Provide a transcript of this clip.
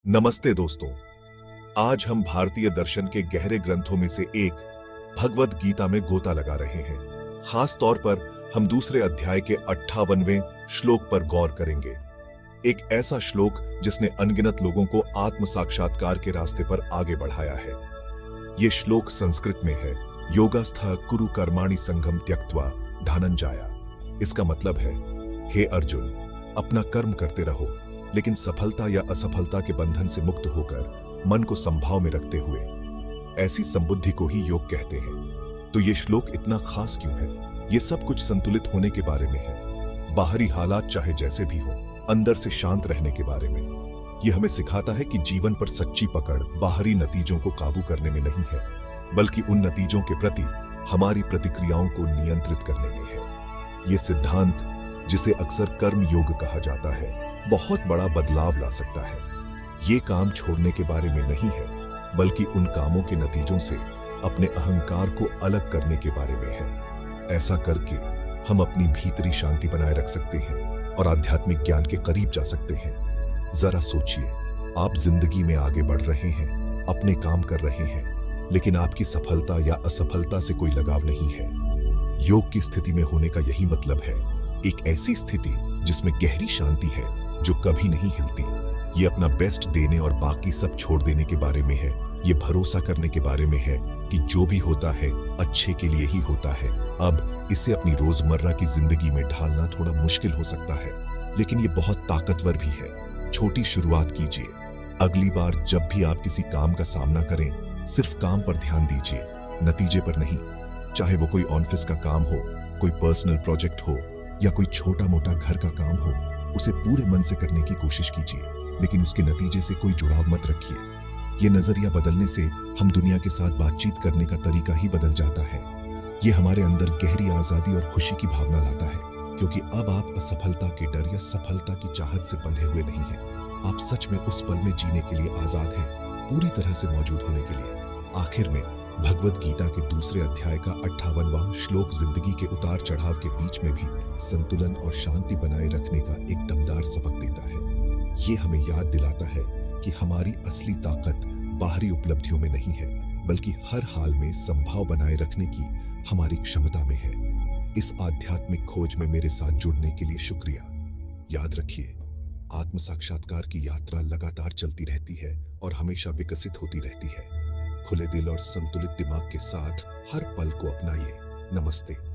नमस्ते दोस्तों। आज हम भारतीय दर्शन के गहरे ग्रंथों में से एक भगवद गीता में गोता लगा रहे हैं। खास तौर पर हम दूसरे अध्याय के 58वें श्लोक पर गौर करेंगे। एक ऐसा श्लोक जिसने अनगिनत लोगों को आत्म साक्षात्कार के रास्ते पर आगे बढ़ाया है। यह श्लोक संस्कृत में है, योगस्थः कुरु कर्माणि संगम त्यक्त्वा धनंजया। इसका मतलब है, हे अर्जुन, अपना कर्म करते रहो, लेकिन सफलता या असफलता के बंधन से मुक्त होकर मन को संभाव में रखते हुए। ऐसी संबुद्धि को ही योग कहते हैं। तो ये श्लोक इतना खास क्यों है? ये सब कुछ संतुलित होने के बारे में है। बाहरी हालात चाहे जैसे भी हो, अंदर से शांत रहने के बारे में। यह हमें सिखाता है कि जीवन पर सच्ची पकड़ बाहरी नतीजों को काबू करने में नहीं है, बल्कि उन नतीजों के प्रति हमारी प्रतिक्रियाओं को नियंत्रित करने में है। ये सिद्धांत, जिसे अक्सर कर्म योग कहा जाता है, बहुत बड़ा बदलाव ला सकता है। ये काम छोड़ने के बारे में नहीं है, बल्कि उन कामों के नतीजों से अपने अहंकार को अलग करने के बारे में है। ऐसा करके हम अपनी भीतरी शांति बनाए रख सकते हैं और आध्यात्मिक ज्ञान के करीब जा सकते हैं। जरा सोचिए, आप जिंदगी में आगे बढ़ रहे हैं, अपने काम कर रहे हैं, लेकिन आपकी सफलता या असफलता से कोई लगाव नहीं है। योग की स्थिति में होने का यही मतलब है, एक ऐसी स्थिति जिसमें गहरी शांति है जो कभी नहीं हिलती। ये अपना बेस्ट देने और बाकी सब छोड़ देने के बारे में है। ये भरोसा करने के बारे में है कि जो भी होता है अच्छे के लिए ही होता है। अब इसे अपनी रोजमर्रा की जिंदगी में ढालना थोड़ा मुश्किल हो सकता है, लेकिन ये बहुत ताकतवर भी है। छोटी शुरुआत कीजिए। अगली बार जब भी आप किसी काम का सामना करें, सिर्फ काम पर ध्यान दीजिए, नतीजे पर नहीं। चाहे वो कोई ऑफिस का काम हो, कोई पर्सनल प्रोजेक्ट हो, या कोई छोटा मोटा घर का काम हो, उसे पूरे मन से करने की कोशिश कीजिए, लेकिन उसके नतीजे से कोई जुड़ाव मत रखिए। ये नजरिया बदलने से हम दुनिया के साथ बातचीत करने का तरीका ही बदल जाता है। ये हमारे अंदर गहरी आजादी और खुशी की भावना लाता है, क्योंकि अब आप असफलता के डर या सफलता की चाहत से बंधे हुए नहीं हैं। आप सच में उस पल में जीने के लिए आजाद हैं, पूरी तरह से मौजूद होने के लिए। आखिर में भगवद गीता के दूसरे अध्याय का 58वां श्लोक जिंदगी के उतार चढ़ाव के बीच में भी संतुलन और शांति बनाए रखने का एक दमदार सबक देता है। ये हमें याद दिलाता है कि हमारी असली ताकत बाहरी उपलब्धियों में नहीं है, बल्कि हर हाल में संभाव बनाए रखने की हमारी क्षमता में है। इस आध्यात्मिक खोज में मेरे साथ जुड़ने के लिए शुक्रिया। याद रखिए, आत्म साक्षात्कार की यात्रा लगातार चलती रहती है और हमेशा विकसित होती रहती है। खुले दिल और संतुलित दिमाग के साथ हर पल को अपनाइए। नमस्ते।